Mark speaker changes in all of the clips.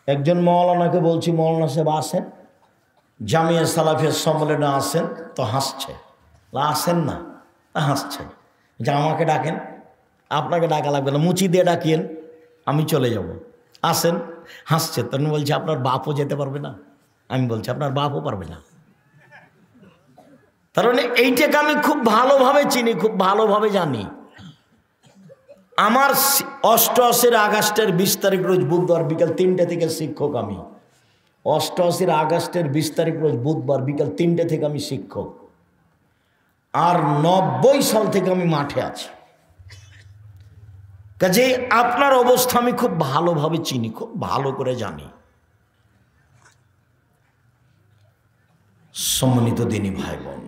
Speaker 1: একজন মৌলানাকে বলছি, মৌলানা সাহেব আসেন, জামিয়া সালাফিয়া সম্মেলনে আসেন, তো হাসছে। আসেন না, হাসছে। যে আমাকে ডাকেন, আপনাকে ডাকা লাগবে না, মুচি দিয়ে ডাকিয়েন, আমি চলে যাব। আসেন, হাসছে। তখন বলছে আপনার বাপও যেতে পারবে না। আমি বলছি আপনার বাপও পারবে না। তার মানে এইটাকে আমি খুব ভালোভাবে চিনি, খুব ভালোভাবে জানি। আমার 88 আগস্টের 20 তারিখ রোজ বুধবার বিকাল 3টে থেকে শিক্ষক আমি। 88 আগস্টের 20 তারিখ রোজ বুধবার বিকাল 3টে থেকে আমি শিক্ষক। আর 90 সাল থেকে আমি মাঠে আছি। কাজে আপনার অবস্থা আমি খুব ভালোভাবে চিনি, খুব ভালো করে জানি। সম্মানিত দিনী ভাই বোন,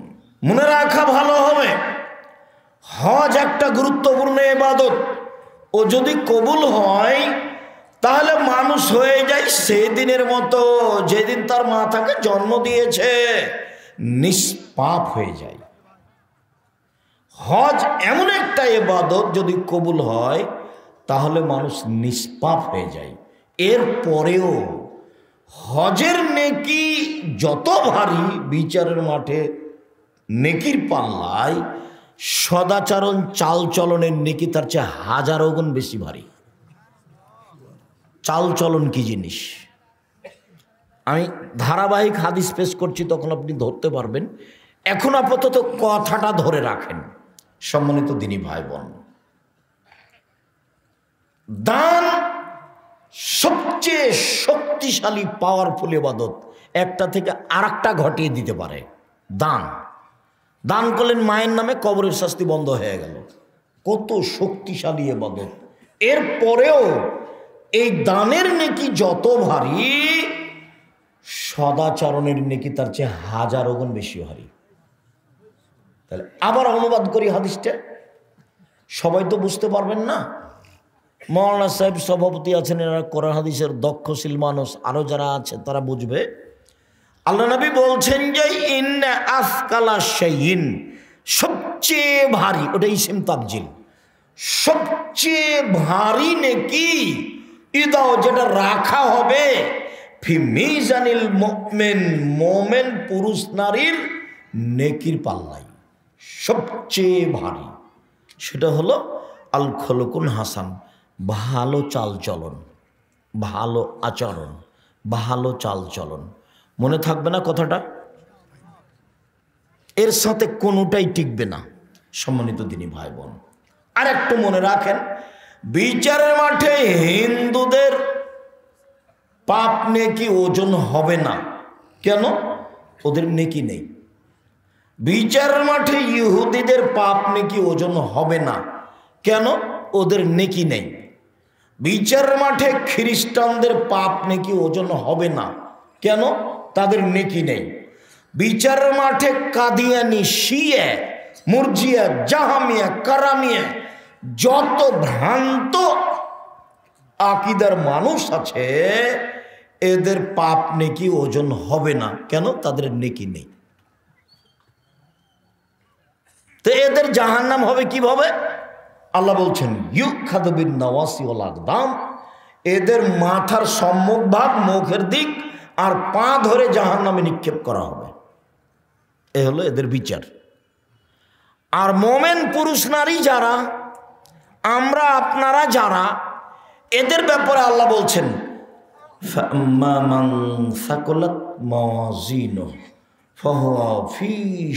Speaker 1: মনে রাখা ভালো হবে, হজ একটা গুরুত্বপূর্ণ ইবাদত। ও যদি কবুল হয় তাহলে মানুষ হয়ে যায় সেদিনের মতো যেদিন তার মা তাকে জন্ম দিয়েছে, নিষ্পাপ হয়ে যায়। হজ এমন একটা ইবাদত যদি কবুল হয় তাহলে মানুষ নিষ্পাপ হয়ে যায়। এর পরেও হজের নেকি যত ভারী, বিচারের মাঠে নেকির পাল্লায় সদাচরণ চালচলনের নেকি তার চেয়ে হাজারো গুণ বেশি ভারী। চালচলন কি জিনিস আমি ধারাবাহিক হাদিস পেশ করছি, তখন আপনি ধরতে পারবেন। এখন আপাতত কথাটা ধরে রাখেন। সম্মানিত দিনী ভাই বোন, দান সবচেয়ে শক্তিশালী পাওয়ারফুল ইবাদত, একটা থেকে আরেকটা ঘটিয়ে দিতে পারে। দান দান করলেন, মায়ের নামে কবরের শাস্তি বন্ধ হয়ে গেল। কত শক্তিশালী ইবাদত। এর পরেও এই দানের নেকি যত ভারী, সদাচরণের নেকি তার চেয়ে হাজারো গুণ বেশি ভারী। তাহলে আবার অনুবাদ করি হাদিসটা, সবাই তো বুঝতে পারবেন না। মৌলানা সাহেব সভাপতি আছেন, এরা কোরআন হাদিসের দক্ষশীল মানুষ, আরো যারা আছে তারা বুঝবে। আল্লাহ নবী বলছেন যে ইন্না আফকালা শাইইন, সবচেয়ে ভারী, ওটা ইসিম তাবজিল, সবচেয়ে ভারী নেকি ইদাও, যেটা রাখা হবে ফি মিজানিল মুমিন, মোমেন পুরুষ নারীর নেকির পাল্লাই, সবচেয়ে ভারী, সেটা হলো আল খলকুন হাসান, ভালো চালচলন, ভালো আচরণ, ভালো চালচলন। মনে থাকবে না কথাটা? এর সাথে কোনোটাই টিকবে না। সম্মানিত দিনী ভাই বোন, আর একটু মনে রাখেন, বিচারের মাঠে হিন্দুদের পাপ নেকি ওজন হবে না। কেন? ওদের নেকি নেই। বিচারের মাঠে ইহুদিদের পাপ নেকি ওজন হবে না। কেন? ওদের নেকি নেই। বিচারের মাঠে খ্রিস্টানদের পাপ নেকি ওজন হবে না। কেন? তাদের নেকি নেই। বিচারের মাঠে কাদিয়ানি, শিয়া, মুরজিয়া, জাহামিয়া, কারামিয়া, যত ভ্রান্ত আকীদার মানুষ আছে, এদের পাপ নেকি ওজন হবে না। কেন? তাদের নেকি নেই। তো এদের জাহান্নাম হবে কিভাবে? আল্লাহ বলছেন ইউখাযু বিন নাওয়াসি ওয়াল আকদাম, এদের মাথার সম্মুখ ভাগ, মুখের দিক আর পা ধরে জাহান্নামে নিক্ষেপ করা হবে। এ হলো এদের বিচার। আর মোমেন পুরুষ নারী যারা, আমরা আপনারা যারা, এদের ব্যাপারে আল্লাহ বলছেন ফাম্মা মান সাকুলাত মাওয়াজিনুহু ফাহুয়া ফি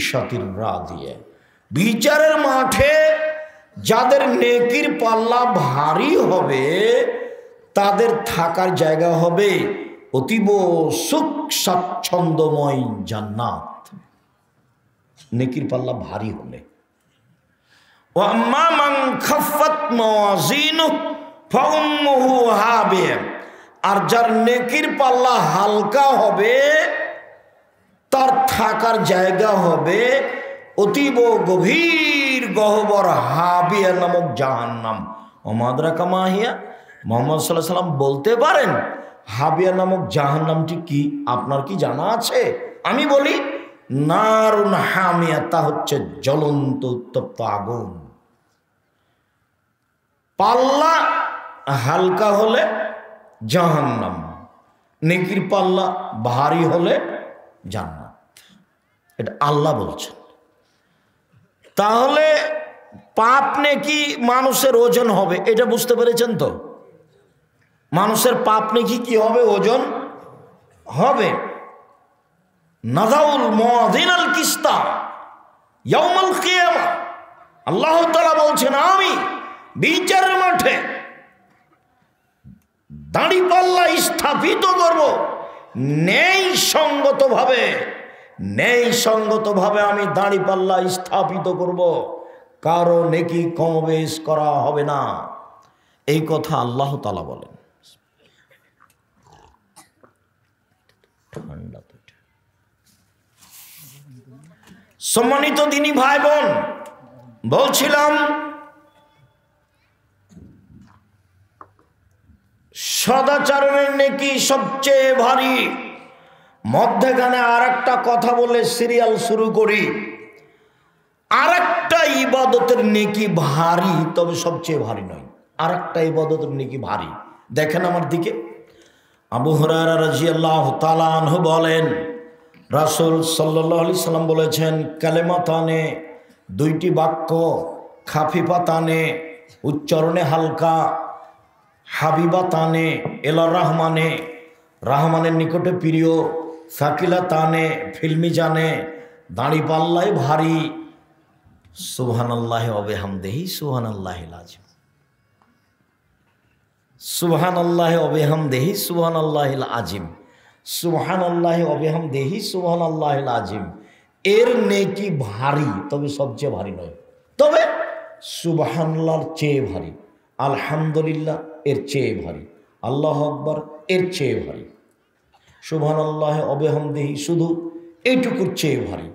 Speaker 1: শাতির রাদিয়া, বিচারের মাঠে যাদের নেকির পাল্লা ভারী হবে তাদের থাকার জায়গা হবে অতীব সুখ স্বাচ্ছন্দ্যময় জান্নাত। নেকির পাল্লা ভারী হলে। ওয়া আম্মা মান খাফফাত মাওয়াজিনুহু ফাউম্মুহু হাবিয়া, আর যার নেকির পাল্লা হালকা হবে তার থাকার জায়গা হবে অতীব গভীর গহ্বর হাবিয়া নামক জাহান্নাম। ওমাদরাকা মাহিয়া, মুহাম্মদ সাল্লাল্লাহু আলাইহি ওয়াসাল্লাম বলতে পারেন হাবিয়া নামক জাহান্নামটি কি? আপনার কি জানা আছে? আমি বলি নারুন হামিয়া, তা হচ্ছে জ্বলন্ত উত্তপ্ত আগুন। পাল্লা হালকা হলে জাহান্নাম, নেকির পাল্লা ভারী হলে জান্নাত। এটা আল্লাহ বলছেন। তাহলে পাপ নেকি মানুষের ওজন হবে, এটা বুঝতে পেরেছেন তো? মানুষের পাপ নেকি কি হবে? ওজন হবে। নাযাউল মুআযিনাল কিসতা ইয়াউমাল কিয়ামা, আল্লাহ তাআলা বলছেন আমি বিচারের মাঠে দাঁড়িপাল্লা স্থাপিত করব ন্যায়সঙ্গতভাবে আমি দাঁড়িপাল্লা স্থাপিত করব, কারো নেকি কমবেশ করা হবে না। এই কথা আল্লাহ তাআলা বলেন। ঠান্ডা তো। সম্মানিত দিনী ভাই বোন, বলছিলাম সদাচরণের নেকি সবচেয়ে ভারী। মধ্যখানে আর একটা কথা বলে সিরিয়াল শুরু করি। আর একটা ইবাদতের নেকি ভারী, তবে সবচেয়ে ভারী নয়। আর একটা ইবাদতের নেকি ভারী। দেখেন আমার দিকে। আবু হুরায়রা রাদিয়াল্লাহু তাআলা আনহু বলেন, রাসূল সাল্লাল্লাহু আলাইহি সাল্লাম বলেছেন, কালেমাতানে, দুইটি বাক্য, খাফিফাতানে, উচ্চারণে হালকা, হাবিবাতানে এলা রহমানে, রহমানের নিকটে প্রিয়, সাকিলাতানে ফিল্মি জানে, দাঁড়িপাল্লায় ভারী। সুবহানাল্লাহি ওয়া বিহামদিহি সুবহানাল্লাহিল আযীম। সুবহানাল্লাহি ওয়া বিহামদিহি সুবহানাল্লাহিল আযীম। সুবহানাল্লাহি ওয়া বিহামদিহি সুবহানাল্লাহিল আযীম। এর নেকি ভারী, তবে সবচেয়ে ভারী নয়। তবে সুবহানাল্লাহর চেয়ে ভারী, আলহামদুলিল্লাহ এর চেয়ে ভারী, আল্লাহু আকবার এর চেয়ে ভারী, সুবহানাল্লাহি ওয়া বিহামদিহি শুধু এইটুকুর চেয়ে ভারী,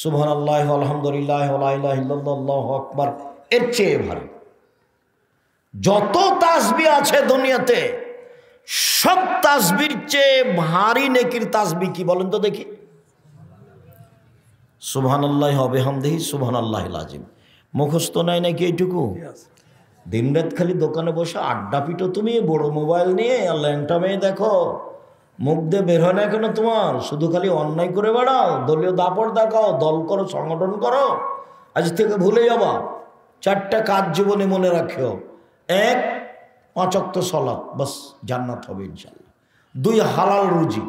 Speaker 1: সুবহানাল্লাহি ওয়া আলহামদুলিল্লাহি ওয়া লা ইলাহা ইল্লাল্লাহ আল্লাহু আকবার এর চেয়ে ভারী। যত তাসবিহ আছে দুনিয়াতে, সব তাসবির চেয়ে ভারী নেকির তাসবিহ কি বলেন তো দেখি? সুবহানাল্লাহি ওয়া বিহামদিহি সুবহানাল্লাহিল আযীম। মুখস্থ নাই নাকি এইটুকু? দিনরাত খালি দোকানে বসে আড্ডা পিটো, তুমি বড় মোবাইল নিয়ে আর ল্যাংটা মেয়ে দেখো, মুখ দিয়ে বের হয় না কেন তোমার? শুধু খালি অন্যায় করে বেড়াও, দলীয় দাপট দেখাও, দল করো, সংগঠন করো। আজ থেকে ভুলে যাবা। 4টা কাজ জীবনে মনে রাখিও। 1, 5 ওয়াক্ত সালাত, বাস জান্নাত হবে ইনশাআল্লাহ। 2, হালাল রুজি,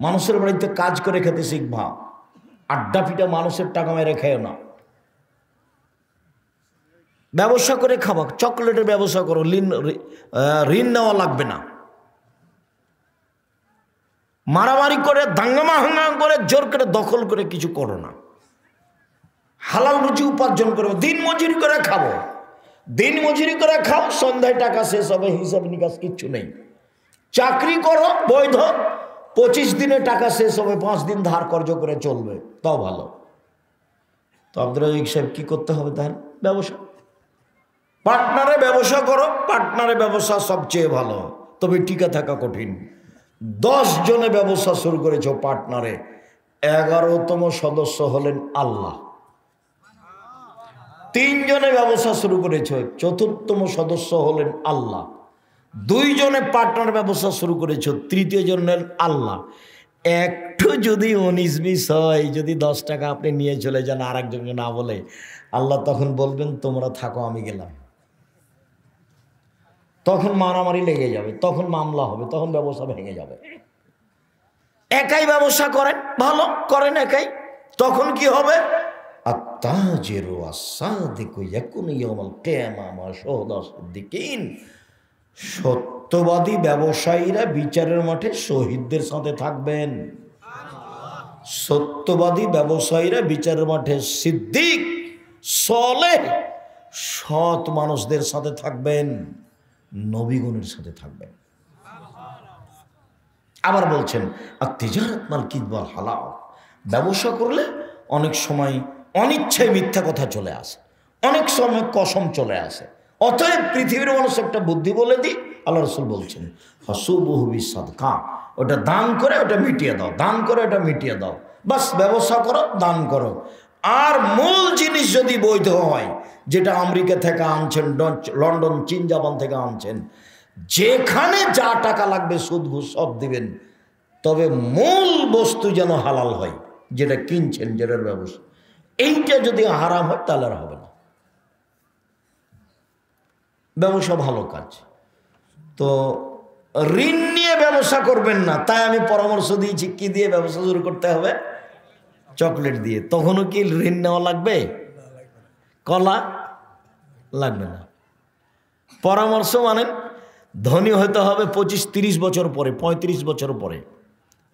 Speaker 1: মানুষের বাড়িতে কাজ করে খেতে শিখবা। আড্ডা পিটা মানুষের টাকা মেরে খেও না। ব্যবসা করে খাবা, চকলেটের ব্যবসা করো, ঋণ নেওয়া লাগবে না। মারামারি করে, দাঙ্গামা হাঙ্গামা করে, জোর করে দখল করে কিছু করো না। হালাল রুজি উপার্জন করবো, দিন মজুরি করে খাবো। দিন মজুরি করে খাও, সন্ধ্যায় টাকা শেষ হবে, হিসাব নিকাশ কিচ্ছু নেই। চাকরি করো বৈধ, 25 দিনে টাকা শেষ হবে, 5 দিন ধার কর্জ করে চলবে, তাও ভালো। তো আব্দুর রাজ্জাক সাহেব কি করতে হবে তাহলে? ব্যবসা, পার্টনারে ব্যবসা করো। পার্টনারে ব্যবসা সবচেয়ে ভালো, তবে টিকে থাকা কঠিন। 10 জনে ব্যবসা শুরু করেছ পার্টনারে, 11তম সদস্য হলেন আল্লাহ। 3 জনে ব্যবসা শুরু করেছ, 4র্থতম সদস্য হলেন আল্লাহ। 2 জনে পার্টনার ব্যবসা শুরু করেছ, 3য় জন হলেন আল্লাহ। একটু যদি 19-20 হয়, যদি 10 টাকা আপনি নিয়ে চলে যান আর একজনকে না বলে, আল্লাহ তখন বলবেন তোমরা থাকো, আমি গেলাম। তখন মারামারি লেগে যাবে, তখন মামলা হবে, তখন ব্যবসা ভেঙে যাবে। একাই ব্যবসা করেন, ভালো করেন একাই, তখন কি হবে? আত্তাজিরু আস-সাদিকু ইয়াকুনু ইয়াউমাল কিয়ামা মা শাহাদাতিদ্দিকিন। সত্যবাদী ব্যবসায়ীরা বিচারের মাঠে শহীদদের সাথে থাকবেন। সত্যবাদী ব্যবসায়ীরা বিচারের মাঠে সিদ্দিক, সালেহ, সৎ মানুষদের সাথে থাকবেন, নবীগণের সাথে থাকবেন। আবার বলছেন আত-তিজারাত মাল কিযব ওয়াল হালাল। ব্যবসা করলে অনেক সময় অনিচ্ছায় মিথ্যা কথা চলে আসে, অনেক সময় কসম চলে আসে। অতএব পৃথিবীর মানুষ একটা বুদ্ধি বলে দিই, আল্লাহ রাসূল বলছেন হাসুবুহু বিসাদকা, ওটা দান করে ওটা মিটিয়ে দাও, দান করে ওটা মিটিয়ে দাও। বাস ব্যবসা করো, দান করো। আর মূল জিনিস যদি বৈধ হয়, যেটা আমেরিকা থেকে আনছেন, লন্ডন, চীন, জাপান থেকে আনছেন, যেখানে যা টাকা লাগবে সুদ ঘুষ সব দিবেন, তবে মূল বস্তু যেন হালাল হয়, যেটা কিনছেন, যেটার ব্যবসা, এইটা যদি হারাম হয় তাহলে আর হবে না। ব্যবসা ভালো কাজ, তো ঋণ নিয়ে ব্যবসা করবেন না। তাই আমি পরামর্শ দিয়েছি কি দিয়ে ব্যবসা শুরু করতে হবে? চকলেট দিয়ে। তখনও কি ঋণ নেওয়া লাগবে? কলা লাগবে না। পরামর্শ মানে ধনী হতে হবে 25-30 বছর পরে, 35 বছর পরে।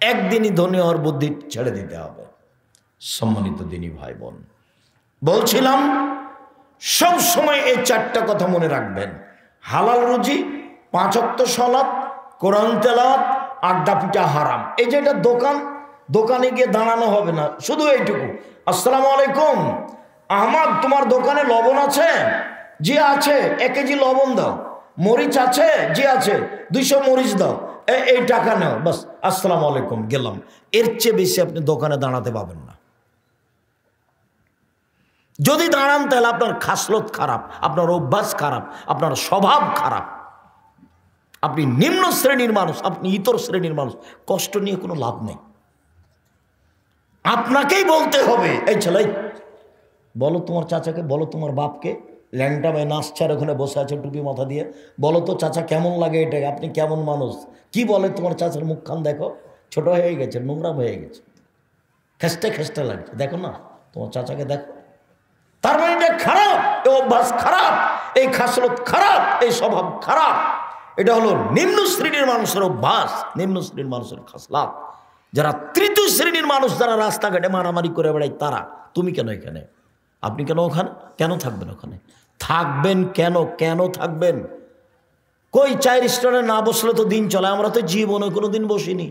Speaker 1: একদিনই ধনী হওয়ার বুদ্ধি ছেড়ে দিতে হবে। সম্মানিত দিনী ভাই বোন, বলছিলাম সব সময় এই 4টা কথা মনে রাখবেন: হালাল রুজি, 5 ওয়াক্ত সালাত, কোরআন তেলাওয়াত, আড্ডা পিটা হারাম। এই যে এটা দোকানে গিয়ে দাঁড়ানো হবে না, শুধু এইটুকু, আসসালামু আলাইকুম আহমদ, তোমার দোকানে লবণ আছে? জি আছে। 1 কেজি লবণ দাও। মরিচ আছে? জি আছে। 200 মরিচ দাও। এই টাকা নাও, বাস, আসসালামু আলাইকুম, গেলাম। এর চেয়ে বেশি আপনি দোকানে দাঁড়াতে পাবেন না। যদি দাঁড়ান তাহলে আপনার খাসলত খারাপ, আপনার অভ্যাস খারাপ, আপনার স্বভাব খারাপ, আপনি নিম্ন শ্রেণীর মানুষ, আপনি ইতর শ্রেণীর মানুষ। কষ্ট নিয়ে কোনো লাভ নেই। আপনাকেই বলতে হবে, এই ছেলে বলো তোমার চাচাকে, বলো তোমার বাপকে, ল্যাংটা ভাই নাচছার ওখানে বসে আছে টুপি মাথা দিয়ে, বলো তো চাচা কেমন লাগে এটাকে, আপনি কেমন মানুষ? কি বলে তোমার চাচার মুখখান দেখো, ছোট হয়ে গেছে, নোংরা হয়ে গেছে, খেস্টে খেস্টে লাগছে, দেখো না তোমার চাচাকে দেখো। তার মানে এটা খারাপ, এই অভ্যাস খারাপ, এই খাসলত খারাপ, এই স্বভাব খারাপ। এটা হলো নিম্ন শ্রেণীর মানুষের অভ্যাস, নিম্ন শ্রেণীর মানুষের খাসলাত। যারা তৃতীয় শ্রেণীর মানুষ, যারা রাস্তাঘাটে মারামারি করে বেড়ায়, তারা। তুমি কেন এখানে? আপনি কেন ওখানে? কেন থাকবেন ওখানে? থাকবেন কেন? কেন থাকবেন? কই 4 স্টোরে না বসলে তো দিন চলে। আমরা তো জীবনে কোনোদিন বসিনি,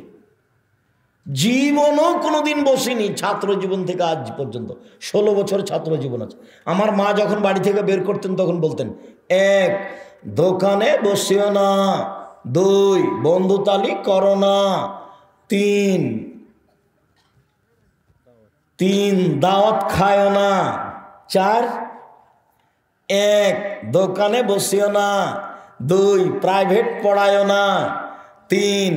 Speaker 1: জীবনও কোনোদিন বসিনি, ছাত্র জীবন থেকে আজ পর্যন্ত 16 বছর ছাত্র জীবন আছে। আমার মা যখন বাড়ি থেকে বের করতেন তখন বলতেন, 1 দোকানে বসিও না, 2 বন্ধুতালি করো না, 3 দাওয়াত খায়ও না, 4 1 দোকানে বসিও না, 2 প্রাইভেট পড়ায়ও না, 3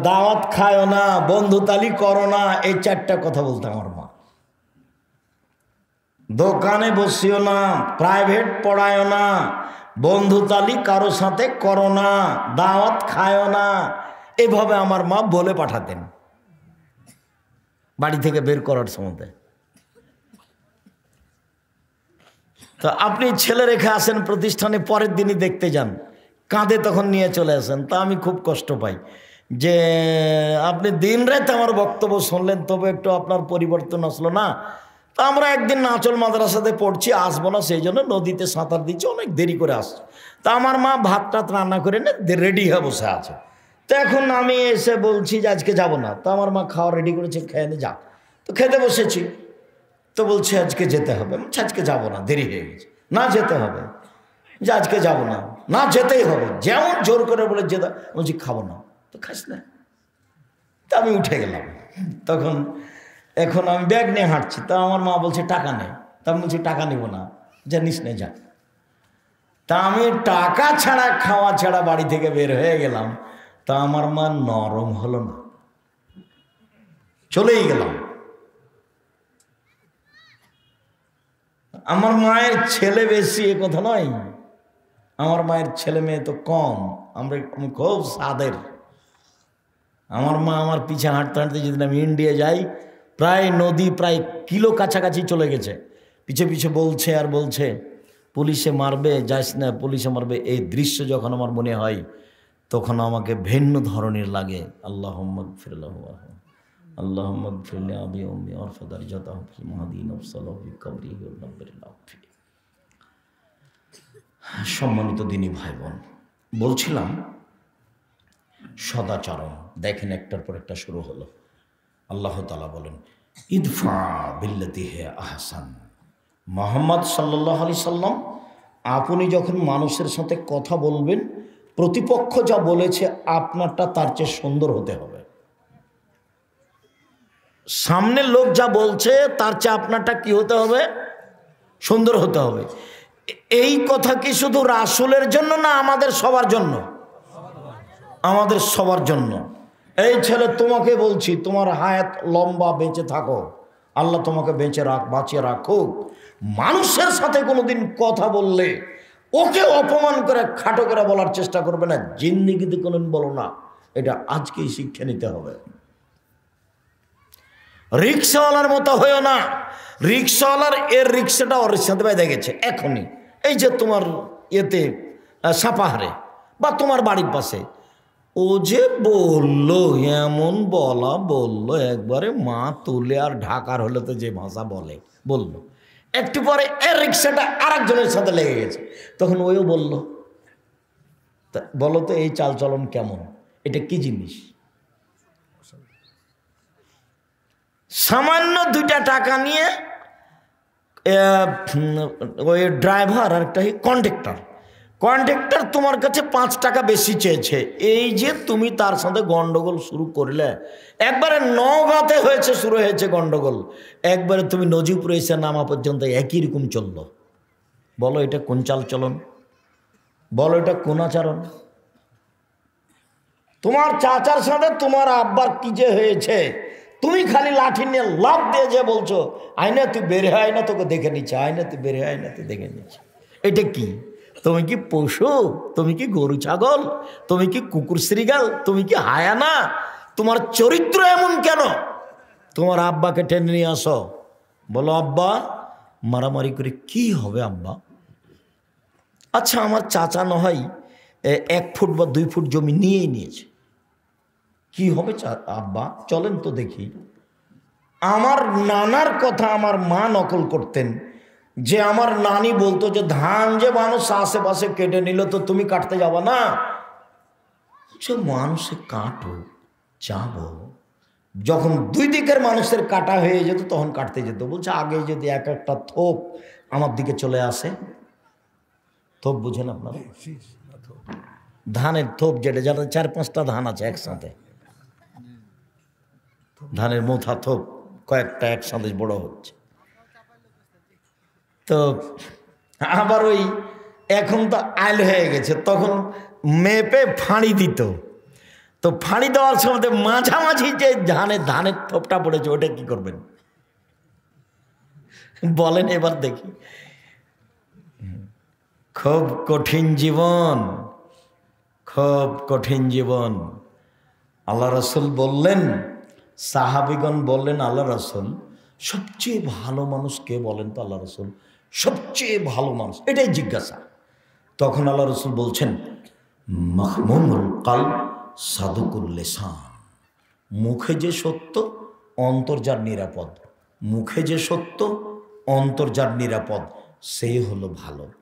Speaker 1: দাওয়াত খায়ও না, বন্ধুতালি করো না। এই 4টা কথা বলতে আমার মা। দোকানে বসিও না, প্রাইভেট পড়ায়ও না, বন্ধুতালি কারো সাথে করো না, দাওয়াত খায়ও না। এভাবে আমার মা বলে পাঠাতেন বাড়ি থেকে বের করার সময়। তো আপনি ছেলে রেখে আসেন প্রতিষ্ঠানে, পরের দিনই দেখতে যান, কাঁধে তখন নিয়ে চলে আসেন। তা আমি খুব কষ্ট পাই যে আপনি দিন রাত আমার বক্তব্য শুনলেন, তবে একটু আপনার পরিবর্তন আসলো না। তা আমরা একদিন নাচল মাদ্রাসাতে পড়ছি, আসবো না, সেই জন্য নদীতে সাঁতার দিচ্ছি, অনেক দেরি করে আসছে। তা আমার মা ভাত টাত রান্না করে রেডি হয়ে বসে আছে। তো এখন আমি এসে বলছি যে আজকে যাব না। তো আমার মা খাওয়া রেডি করেছে, খেয়ে নে যা। তো খেতে বসেছি, তো বলছে আজকে যেতে হবে। আজকে যাব না, দেরি হয়ে গেছে। না যেতে হবে, যে আজকে যাব না, না যেতেই হবে। যেমন জোর করে বলে যেতে, বলছি খাবো না। তো খাস না। তা আমি উঠে গেলাম। তখন এখন আমি ব্যাগ নিয়ে হাঁটছি, তা আমার মা বলছে টাকা নেই। তা আমি বলছি টাকা নিব না, জানিস না যা। তা আমি টাকা ছাড়া, খাওয়া ছাড়া বাড়ি থেকে বের হয়ে গেলাম। তা আমার মা নরম হলো না, চলেই গেলাম। আমার মায়ের ছেলে বেশি এ কথা নয়, আমার মায়ের ছেলে মেয়ে তো কম। আমি খুব সাদের। আমার মা আমার পিছে হাঁটতে হাঁটতে, যেদিন আমি ইন্ডিয়া যাই, প্রায় নদী প্রায় কিলো কাছাকাছি চলে গেছে, পিছে পিছে বলছে আর বলছে পুলিশে মারবে, যাস না, পুলিশে মারবে। এই দৃশ্য যখন আমার মনে হয় তখন আমাকে ভিন্ন ধরনের লাগে। আল্লাহুম্মা গফিরলাহু আল্লাহুম্মা গফিরলি আবি উম্মি ওয়ারফাদার জাতাহু ফি মাহদিন ওয়াসসালাহু ফি কবরিহি ওয়া নাব্বিরিল্লাহু ফি। সম্মানিত দিনী ভাই বোন, বলছিলাম সদাচরণ। দেখেন একটার পর একটা শুরু হলো। আল্লাহ তাআলা বলেন, ইদফা বিল্লাতি হিয়া আহসান। মুহাম্মদ সাল্লাল্লাহু আলাইহি সাল্লাম, আপনি যখন মানুষের সাথে কথা বলবেন, প্রতিপক্ষ যা বলেছে আপনারটা তার চেয়ে সুন্দর হতে হবে। সামনের লোক যা বলছে তার চেয়ে আপনারটা কি হতে হবে? সুন্দর হতে হবে। এই কথা কি শুধু রাসূলের জন্য না আমাদের সবার জন্য? আমাদের সবার জন্য। এই ছেলে, তোমাকে বলছি, তোমার হায়াত লম্বা, বেঁচে থাকো, আল্লাহ তোমাকে বেঁচে বাঁচিয়ে রাখুক। মানুষের সাথে কোনোদিন কথা বললে ওকে অপমান করে খাটো করে বলার চেষ্টা করবে না, জিন্দেগিতে কোনোদিন বলো না। এটা আজকেই শিক্ষা নিতে হবে। রিক্সাওয়ালার মতো হয়েও না। রিক্সাওয়ালার এর রিক্সাটা ওর সাথে বেঁধে গেছে এখনই, এই যে তোমার এতে সাপাহারে বা তোমার বাড়ির পাশে। ও যে বললো, এমন বললো একবারে মা তুলে আর ঢাকার হলে তো যে ভাষা বললো, একটু পরে এর রিক্সাটা আর একজনের সাথে লেগে গেছে। তখন ওইও বলল, বলো তো এই চালচলন কেমন, এটা কি জিনিস? সামান্য 2টা টাকা নিয়ে ওই ড্রাইভার আর একটা কন্ডাক্টর তোমার কাছে 5 টাকা বেশি চেয়েছে। এই যে তুমি তার সাথে গন্ডগোল শুরু করলে, একবারে নওগাঁতে শুরু হয়েছে গন্ডগোল, একবারে তুমি নজিপুরে এসে নামা পর্যন্ত একই রকম চললো। বলো এটা কোন চালচলন? বলো এটা কোন আচরণ? তোমার চাচার সাথে তোমার আব্বার কি যে হয়েছে, তুমি খালি লাঠি নিয়ে লাফ দিয়ে যে বলছো, আয়না তুই বের হয় না, তোকে দেখে নিচ্ছে, আয়না তুই বের হয় না, তুই দেখে নিচ্ছে। এটা কি? তুমি কি পশু? তুমি কি গরু ছাগল? তুমি কি কুকুর শ্রীগাল? তুমি কি হায়ানা? তোমার চরিত্র এমন কেন? তোমার আব্বাকে টেনে নিয়ে আসো, বলো আব্বা মারামারি করে কি হবে আব্বা? আচ্ছা আমার চাচা না হয় 1 ফুট বা 2 ফুট জমি নিয়েছে, কি হবে আব্বা? চলেন তো দেখি। আমার নানার কথা আমার মা নকল করতেন, যে আমার নানি বলতো যে ধান যে মানুষ আশেপাশে কেটে নিল তো তুমি কাটতে যাবা না? যে মানুষে কাটো যাবো, যখন 2 দিকের মানুষের কাটা হয়ে যেত তখন কাটতে যেত। বলছে আগে যদি একটা থোপ আমার দিকে চলে আসে, থোপ বুঝেন আপনারা? ধানের থোপ, যেটা 4-5টা ধান আছে একসাথে, ধানের মোথা থোপ কয়েকটা একসাথে বড় হচ্ছে। তো আবার ওই এখন তো আইল হয়ে গেছে, তখন মেপে ফাঁড়ি দিত। তো ফাঁড়ি দেওয়ার সময় মাঝামাঝি যে ধানের থোপটা পড়েছে, ওটা কি করবেন বলেন? এবার দেখি। খুব কঠিন জীবন, খুব কঠিন জীবন। আল্লাহ রসুল বললেন, সাহাবিগণ বললেন আল্লাহ রসুল সবচেয়ে ভালো মানুষ কে বলেন তো? আল্লাহ রসুল সবচেয়ে ভালো মানুষ, এটাই জিজ্ঞাসা। তখন আল্লাহ রসুল বলছেন মাহমুমুল কালব সাদুকুল লিসান, মুখে যে সত্য অন্তর যার নিরাপদ, মুখে যে সত্য অন্তর যার নিরাপদ, সেই হলো ভালো।